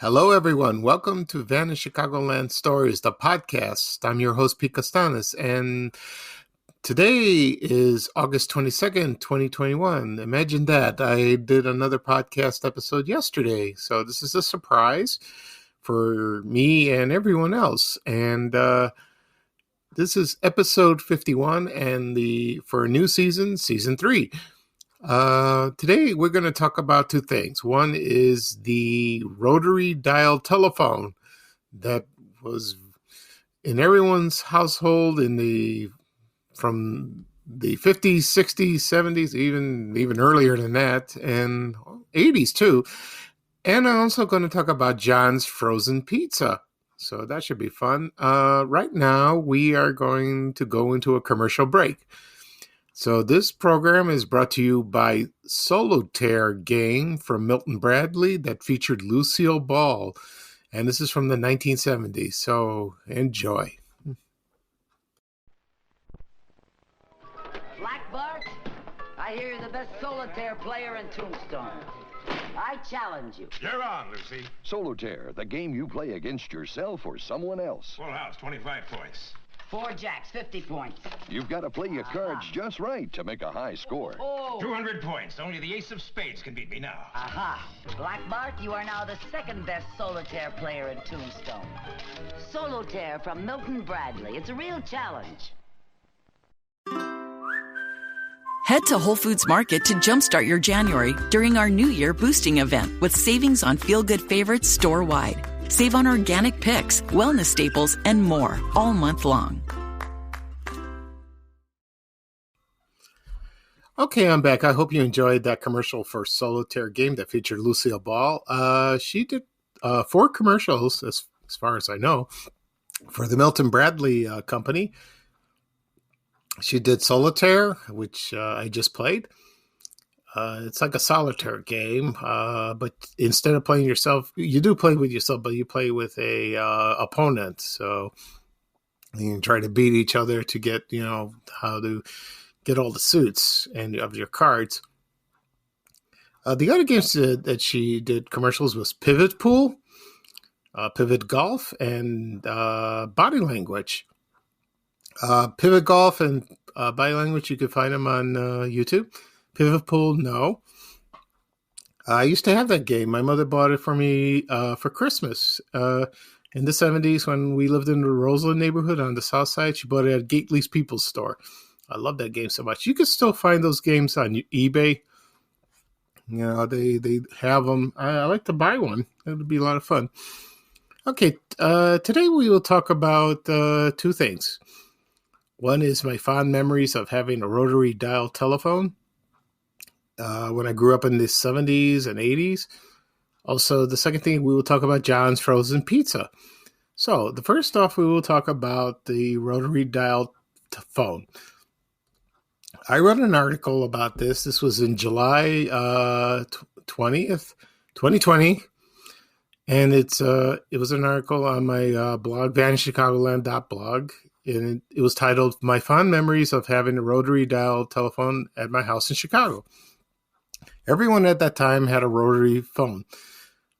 Hello, everyone. Welcome to Vanished Chicagoland Stories, the podcast. I'm your host, Pete Costanis, and today is August 22nd, 2021. Imagine that. I did another podcast episode yesterday, so this is a surprise for me and everyone else. And this is episode 51, and for a new season 3. Today we're going to talk about two things. One is the rotary dial telephone that was in everyone's household from the 50s, 60s, 70s, even earlier than that, and 80s too. And I'm also going to talk about John's Frozen Pizza. So that should be fun. Right now we are going to go into a commercial break. So this program is brought to you by Solitaire game from Milton Bradley that featured Lucille Ball. And this is from the 1970s. So enjoy. Black Bart, I hear you're the best solitaire player in Tombstone. I challenge you. You're on, Lucy. Solitaire, the game you play against yourself or someone else. Full house, 25 points. 4 jacks, 50 points. You've got to play your cards just right to make a high score. Oh! 200 points. Only the ace of spades can beat me now. Aha! Black Bart, you are now the second best solitaire player in Tombstone. Solitaire from Milton Bradley. It's a real challenge. Head to Whole Foods Market to jumpstart your January during our New Year boosting event with savings on feel-good favorites store-wide. Save on organic picks, wellness staples, and more all month long. Okay, I'm back. I hope you enjoyed that commercial for Solitaire game that featured Lucille Ball. She did 4 commercials, as far as I know, for the Milton Bradley company. She did Solitaire, which I just played. It's like a solitaire game, but instead of playing yourself, you do play with yourself, but you play with a opponent. So you can try to beat each other to get, how to get all the suits and of your cards. The other games that she did commercials was Pivot Pool, Pivot Golf, and Body Language. Pivot Golf and Body Language, you can find them on YouTube. Pivot Pool, no. I used to have that game. My mother bought it for me for Christmas in the 70s when we lived in the Roseland neighborhood on the south side. She bought it at Gately's People's Store. I love that game so much. You can still find those games on eBay. They have them. I like to buy one. It would be a lot of fun. Okay, today we will talk about 2 things. One is my fond memories of having a rotary dial telephone when I grew up in the 70s and 80s. Also, the second thing, we will talk about John's Frozen Pizza. So, the first off, we will talk about the rotary dial phone. I wrote an article about this. This was in July 20th, 2020. And it was an article on my blog, vanishedchicagoland.blog. And it was titled, My Fond Memories of Having a Rotary Dial Telephone at My House in Chicago. Everyone at that time had a rotary phone.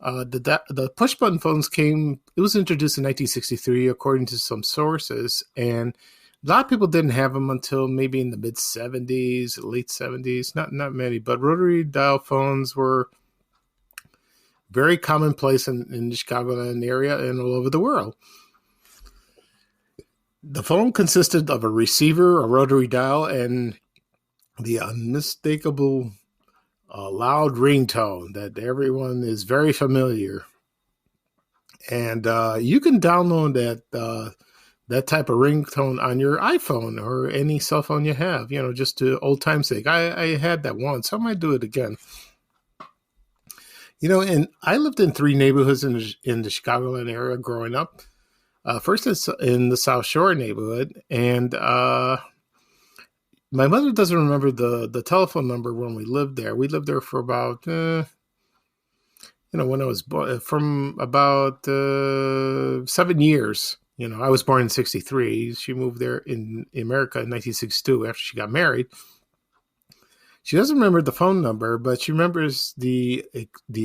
The push-button phones it was introduced in 1963, according to some sources, and a lot of people didn't have them until maybe in the mid-70s, late 70s, not many, but rotary dial phones were very commonplace in the Chicagoland area and all over the world. The phone consisted of a receiver, a rotary dial, and the unmistakable loud ringtone that everyone is very familiar. And you can download that type of ringtone on your iPhone or any cell phone you have, just to old time's sake. I had that once. I might do it again. And I lived in 3 neighborhoods in the Chicagoland area growing up. First, it's in the South Shore neighborhood, and my mother doesn't remember the telephone number when we lived there. We lived there for about, when I was born, from about 7 years. I was born in 1963. She moved there in America in 1962 after she got married. She doesn't remember the phone number, but she remembers the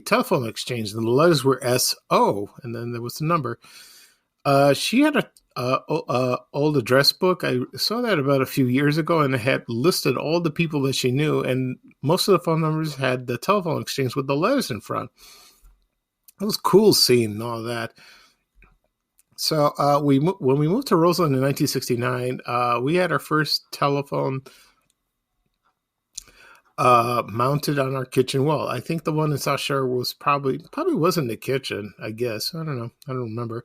telephone exchange, and the letters were SO, and then there was the number. She had a old address book. I saw that about a few years ago, and it had listed all the people that she knew, and most of the phone numbers had the telephone exchange with the letters in front. It was cool seeing all that. So when we moved to Roseland in 1969, we had our first telephone mounted on our kitchen wall. I think the one in South Shore was probably was in the kitchen, I guess. I don't know. I don't remember.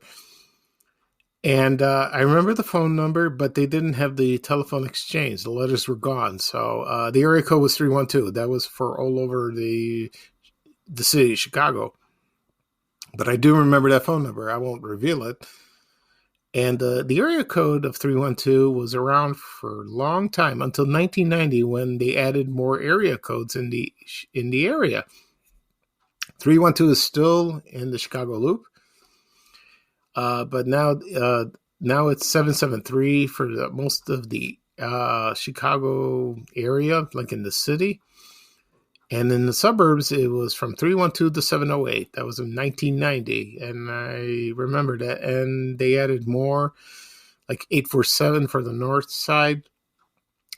And I remember the phone number, but they didn't have the telephone exchange. The letters were gone. So the area code was 312. That was for all over the city of Chicago. But I do remember that phone number. I won't reveal it. And the area code of 312 was around for a long time, until 1990, when they added more area codes in the area. 312 is still in the Chicago Loop, but now it's 773 for most of the Chicago area, like in the city. And in the suburbs, it was from 312 to 708. That was in 1990. And I remember that. And they added more, like 847 for the north side,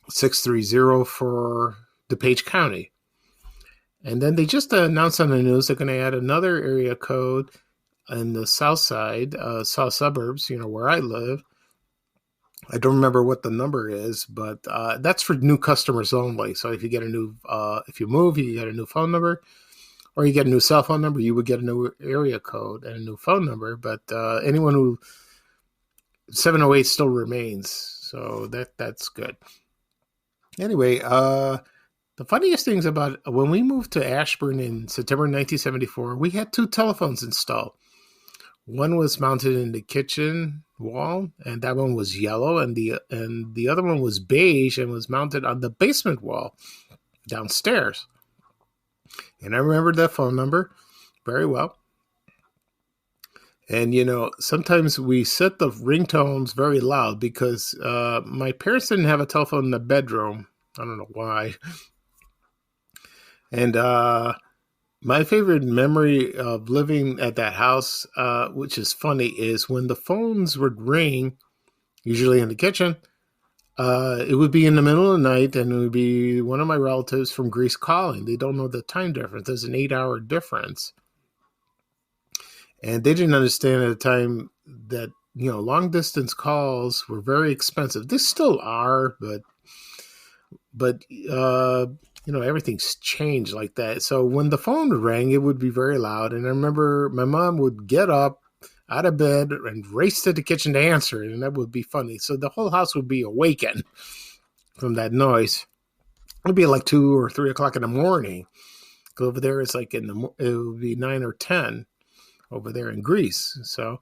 630 for DuPage County. And then they just announced on the news they're going to add another area code in the south side, south suburbs, where I live. I don't remember what the number is, but that's for new customers only. So if you get if you move, you get a new phone number, or you get a new cell phone number, you would get a new area code and a new phone number. But anyone who 708 still remains, so that's good. Anyway, the funniest things about when we moved to Ashburn in September 1974, we had 2 telephones installed. One was mounted in the kitchen wall, and that one was yellow, and the other one was beige and was mounted on the basement wall downstairs. And I remember that phone number very well. And sometimes we set the ringtones very loud because my parents didn't have a telephone in the bedroom. I don't know why. And my favorite memory of living at that house, which is funny, is when the phones would ring, usually in the kitchen, it would be in the middle of the night, and it would be one of my relatives from Greece calling. They don't know the time difference. There's an 8-hour difference. And they didn't understand at the time that, long-distance calls were very expensive. They still are, but everything's changed like that. So when the phone rang, it would be very loud. And I remember my mom would get up out of bed and race to the kitchen to answer it. And that would be funny. So the whole house would be awakened from that noise. It would be like 2 or 3 o'clock in the morning. Because over there, it's like it would be 9 or 10 over there in Greece. So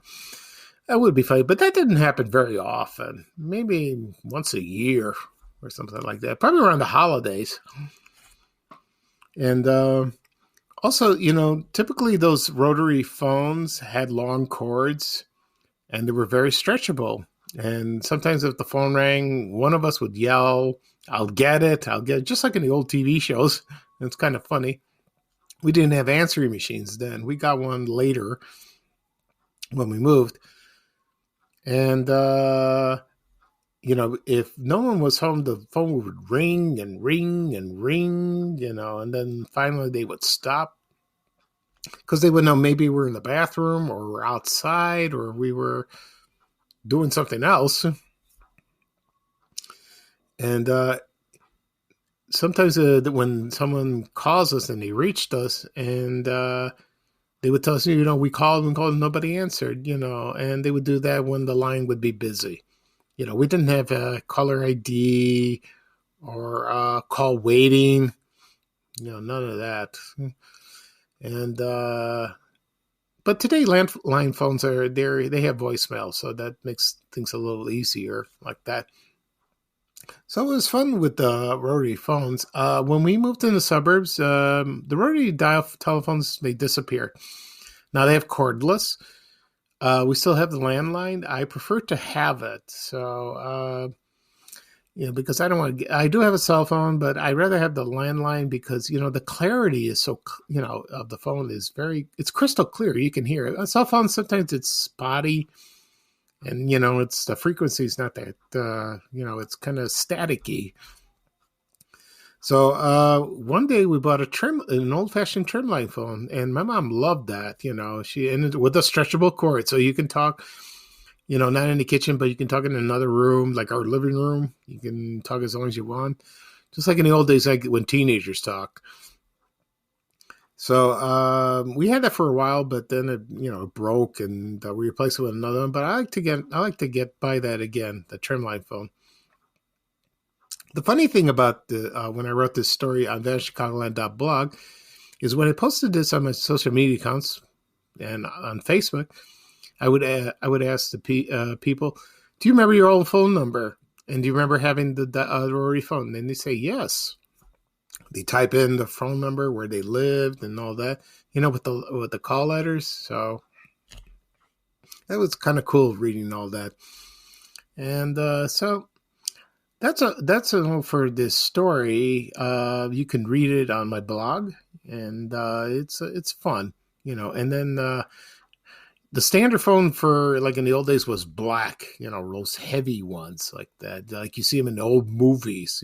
that would be funny. But that didn't happen very often. Maybe once a year or something like that. Probably around the holidays. And also, typically those rotary phones had long cords, and they were very stretchable. And sometimes if the phone rang, one of us would yell, I'll get it, just like in the old TV shows. It's kind of funny. We didn't have answering machines then. We got one later when we moved. And, if no one was home, the phone would ring and ring and ring, and then finally they would stop because they would know maybe we're in the bathroom or we're outside or we were doing something else. And sometimes when someone calls us and they reached us and they would tell us, we called and nobody answered, and they would do that when the line would be busy. We didn't have a caller ID or call waiting, none of that. And but today landline phones they have voicemail, so that makes things a little easier like that. So it was fun with the rotary phones. When we moved in the suburbs, the rotary dial telephones, they disappeared. Now they have cordless. We still have the landline. I prefer to have it. So, because I don't want to. I do have a cell phone, but I'd rather have the landline because the clarity is so of the phone is it's crystal clear. You can hear it. A cell phone sometimes it's spotty, and it's the frequency is not that. It's kind of staticky. So one day we bought an old-fashioned trimline phone, and my mom loved that. She ended with a stretchable cord, so you can talk. Not in the kitchen, but you can talk in another room, like our living room. You can talk as long as you want, just like in the old days, like when teenagers talk. So we had that for a while, but then it broke, and we replaced it with another one. But I like to get by that again, the trimline phone. The funny thing about when I wrote this story on VanChicagoland.blog is when I posted this on my social media accounts and on Facebook, I would ask the people, "Do you remember your old phone number? And do you remember having the rotary phone?" And they say yes. They type in the phone number where they lived and all that, with the call letters. So that was kind of cool reading all that. And so. That's all for this story. You can read it on my blog, and it's fun, And then the standard phone for like in the old days was black, those heavy ones like that, like you see them in the old movies,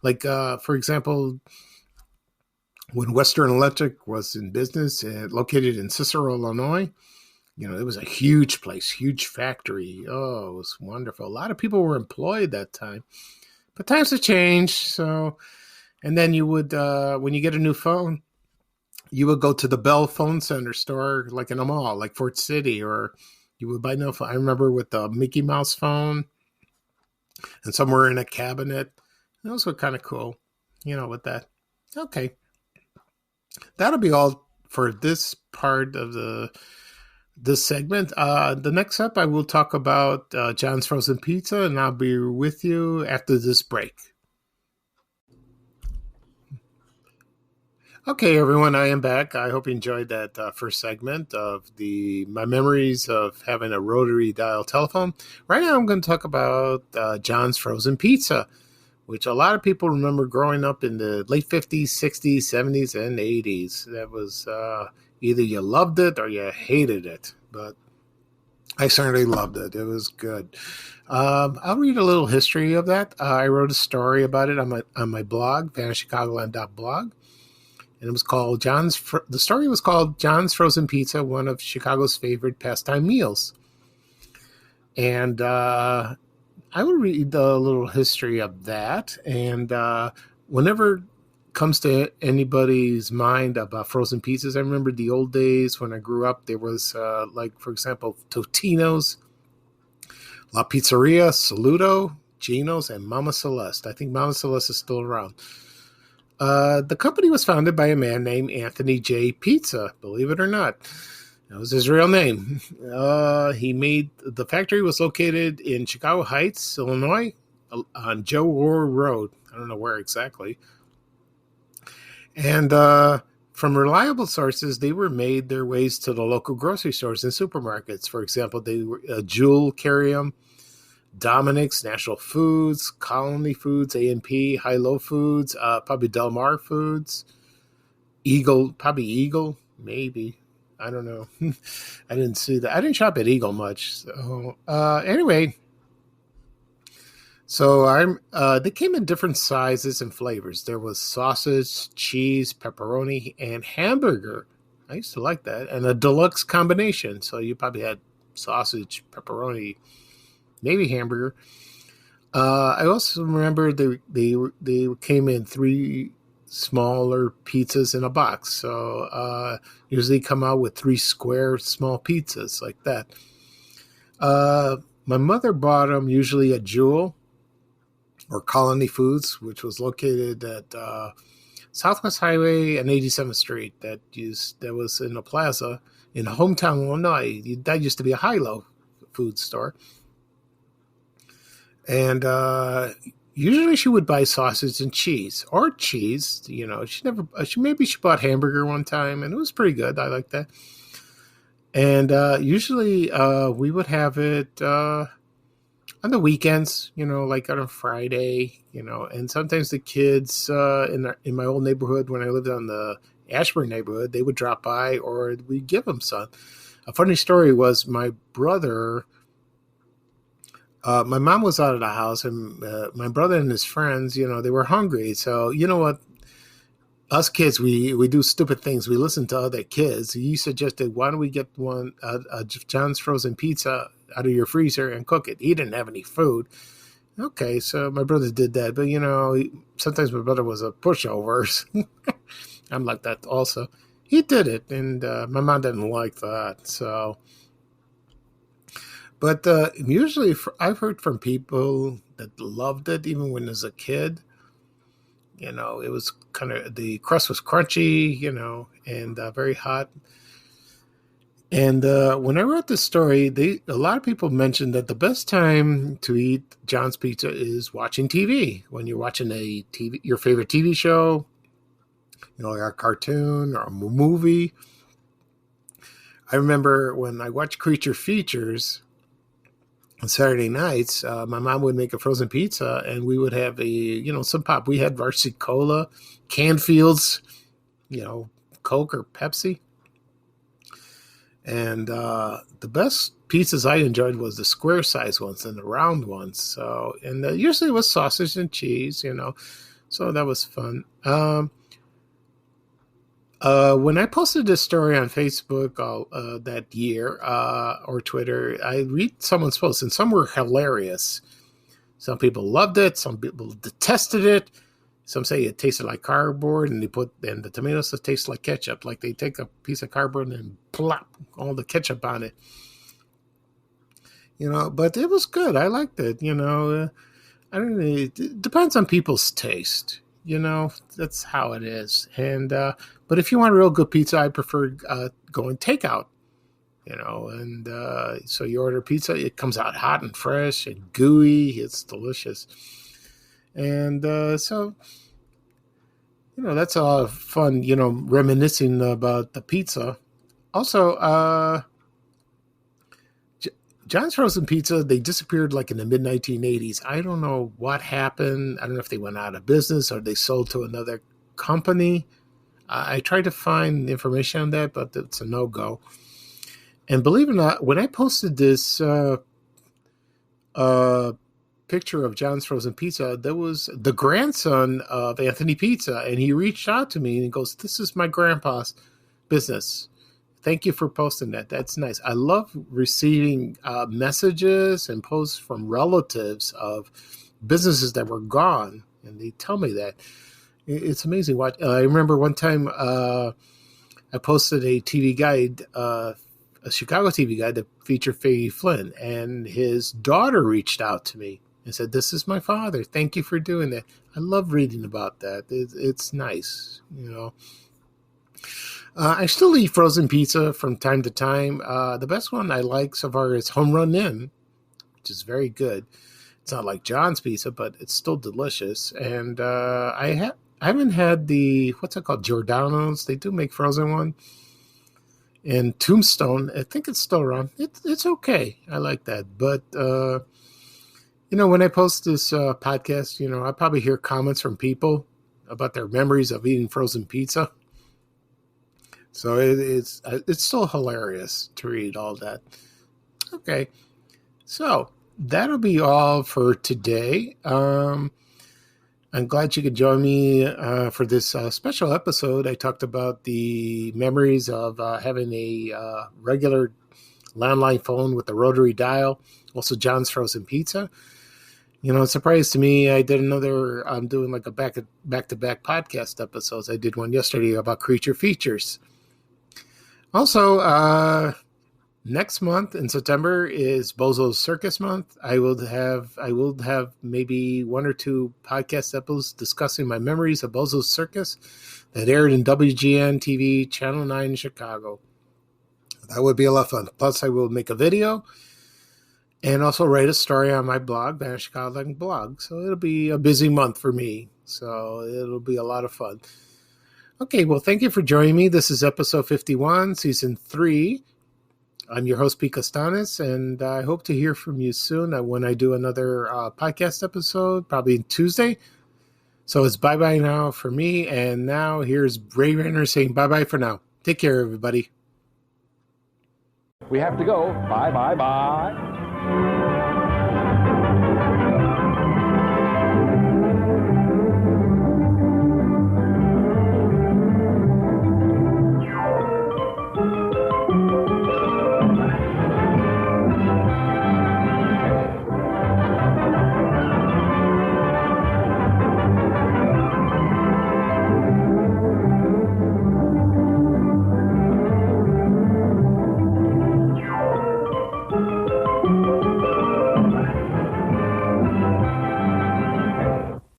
Like for example, when Western Electric was in business, located in Cicero, Illinois. It was a huge place, huge factory. Oh, it was wonderful. A lot of people were employed that time. But times have changed. So, and then you would, when you get a new phone, you would go to the Bell Phone Center store, like in a mall, like Fort City, or you would buy no phone. I remember with the Mickey Mouse phone and somewhere in a cabinet. Those were kind of cool, with that. Okay. That'll be all for this part of this segment. The next up, I will talk about John's Frozen Pizza, and I'll be with you after this break. Okay, everyone, I am back. I hope you enjoyed that first segment of my memories of having a rotary dial telephone. Right now, I'm going to talk about John's Frozen Pizza, which a lot of people remember growing up in the late 50s, 60s, 70s, and 80s. That was either you loved it or you hated it, but I certainly loved it. It was good. I'll read a little history of that. I wrote a story about it on my blog, VanChicagoland.blog, and it was called the story was called John's Frozen Pizza, one of Chicago's favorite pastime meals. And I will read a little history of that, and whenever comes to anybody's mind about frozen pizzas, I remember the old days when I grew up. There was like, for example, Totino's, La Pizzeria, Saludo, Gino's, and Mama Celeste. I think Mama Celeste is still around. The company was founded by a man named Anthony J. Pizza, believe it or not. That was his real name. The factory was located in Chicago Heights, Illinois, on Joe Orr Road. I don't know where exactly. And from reliable sources, they were made their ways to the local grocery stores and supermarkets. For example, they were Jewel carry them, Dominic's, National Foods, Colony Foods, A&P, High-Low Foods, probably Del Mar Foods, Eagle, maybe. I don't know. I didn't see that. I didn't shop at Eagle much. So anyway. So they came in different sizes and flavors. There was sausage, cheese, pepperoni, and hamburger. I used to like that. And a deluxe combination. So you probably had sausage, pepperoni, maybe hamburger. I also remember they came in 3 smaller pizzas in a box. So usually come out with 3 square small pizzas like that. My mother bought them usually at Jewel or Colony Foods, which was located at Southwest Highway and 87th Street. That was in a plaza in hometown Illinois. That used to be a High-Low food store. And usually she would buy sausage and cheese, or cheese. She bought hamburger one time, and it was pretty good. I like that. And usually we would have it. on the weekends, like on a Friday, and sometimes the kids in my old neighborhood when I lived on the Ashburn neighborhood, they would drop by or we'd give them some. A funny story was my brother. My mom was out of the house, and my brother and his friends, they were hungry. So you know what? Us kids, we do stupid things. We listen to other kids. He suggested, why don't we get one John's Frozen Pizza out of your freezer and cook it? He didn't have any food. Okay, so my brother did that. But, sometimes my brother was a pushover. I'm like that also. He did it, and my mom didn't like that. So, but usually I've heard from people that loved it even when I was a kid. It was the crust was crunchy, and very hot. And when I wrote this story, a lot of people mentioned that the best time to eat John's Pizza is watching TV. When you're watching your favorite TV show, like a cartoon or a movie. I remember when I watched Creature Features on Saturday nights, my mom would make a frozen pizza, and we would have some pop. We had Varsity Cola, Canfields, Coke or Pepsi. And the best pizzas I enjoyed was the square size ones and the round ones. So, and usually it was sausage and cheese, so that was fun. When I posted this story on Facebook that year or Twitter, I read someone's post, and some were hilarious. Some people loved it. Some people detested it. Some say it tasted like cardboard, and the tomato sauce tastes like ketchup. Like they take a piece of cardboard and plop all the ketchup on it. But it was good. I liked it. I don't know. It depends on people's taste. That's how it is. And but if you want a real good pizza, I prefer going takeout. And so you order pizza, it comes out hot and fresh and gooey. It's delicious. And so, that's a lot of fun, reminiscing about the pizza. Also, John's Frozen Pizza, they disappeared like in the mid-1980s. I don't know what happened. I don't know if they went out of business or they sold to another company. I tried to find information on that, but it's a no-go. And believe it or not, when I posted this picture of John's Frozen Pizza, there was the grandson of Anthony Pizza, and he reached out to me and he goes, "This is my grandpa's business. Thank you for posting that. That's nice." I love receiving messages and posts from relatives of businesses that were gone, and they tell me that. It's amazing. I remember one time I posted a TV guide, a Chicago TV guide that featured Faye Flynn, and his daughter reached out to me and said, "This is my father. Thank you for doing that." I love reading about that. It's nice, I still eat frozen pizza from time to time. The best one I like so far is Home Run Inn, which is very good. It's not like John's Pizza, but it's still delicious. And I haven't had what's it called, Giordano's. They do make frozen one. And Tombstone, I think it's still around. It's okay. I like that. But, when I post this podcast, I probably hear comments from people about their memories of eating frozen pizza. So it's still hilarious to read all that. Okay, so that'll be all for today. I'm glad you could join me for this special episode. I talked about the memories of having a regular landline phone with a rotary dial, also John's Frozen Pizza. It's a surprise to me. I'm doing like a back-to-back podcast episodes. I did one yesterday about Creature Features. Also, next month in September is Bozo's Circus Month. I will have maybe one or two podcast episodes discussing my memories of Bozo's Circus that aired in WGN TV Channel 9 in Chicago. That would be a lot of fun. Plus, I will make a video and also write a story on my blog, Banner Chicago blog. So it'll be a busy month for me. So it'll be a lot of fun. Okay, well, thank you for joining me. This is episode 51, season 3. I'm your host, Pete Costanis, and I hope to hear from you soon when I do another podcast episode, probably Tuesday. So it's bye-bye now for me, and now here's Ray Renner saying bye-bye for now. Take care, everybody. We have to go. Bye, bye, bye.